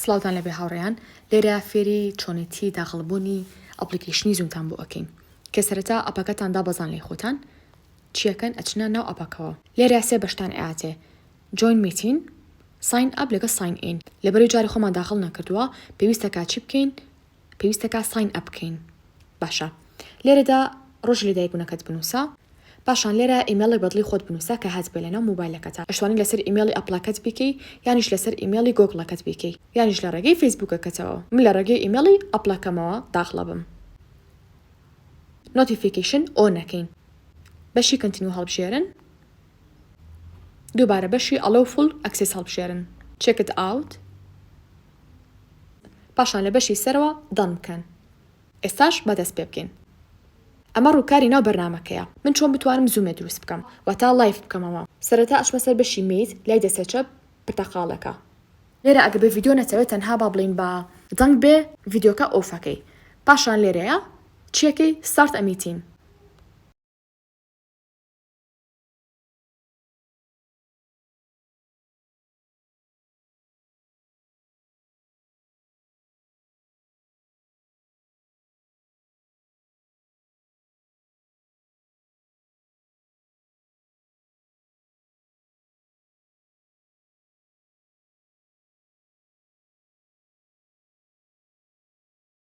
سڵاوتان لەبێ هاوڕێیان لێرە فێری چۆنێتی داخڵبوونی ئەپلیکیشنی زوومتان بۆ ئەکەین کە سەرەتا ئەپەکەتان دابەزان لێ خۆتان چیەکەن ئەچنە ناو ئەپەکەوە لێرە سێ بەشتان ئااتێ جوین میتین ساین ئەپ لەگە ساین ئین لەبەرەوەی جاری خۆمان داخڵ نەکردووە پێویستە کا چی بکەین پێویستە کا ساین ئەپ بکەین باشە لێرەدا ڕۆژ لێدایکبوونەکەت بنووسە پاشان لێرە ئیمێڵی بەدڵی خۆت بنووسە کە هات بێ لەناو موبایلەکەتە ئەشتوانی لەسەر ئیمێڵی ئەپڵەکەت بیکەی یانیش لەسەر ئیمێڵی گۆگڵەکەت بیکەی یانیش لە ڕێگەی فەیسبووکەکەتەوە من لە ڕێگەی ئیمێڵی ئەپڵەکەمەوە داخڵە بم نۆتیفیکیشن ئۆن نەکەین بەشی کۆنتینیو هەڵبژێرن دووبارە بەشی ئەلۆو فول ئەکسس هەڵبژێرن چێکت ئاوت پاشان لە بەشی سەرەوە دان بکەن ئێستاش بەدەست پێ بکەین ئەمە ڕووکاری ناو بەرنامەکەیە من چۆن بتوانم زوومێ دروست بکەم واتە لایف بکەمەوە سەرەتا ئەچمە سەر بەشی میز لای دەسەچە پرتەقاڵەکە لێرە ئەگە بە ڤیدیۆ نەچەوێت تەنها با بڵین بە دەنگ بێ ڤیدیۆکە ئۆفەکەی پاشان لێرەیە چیەکەی ستارت ئە میتین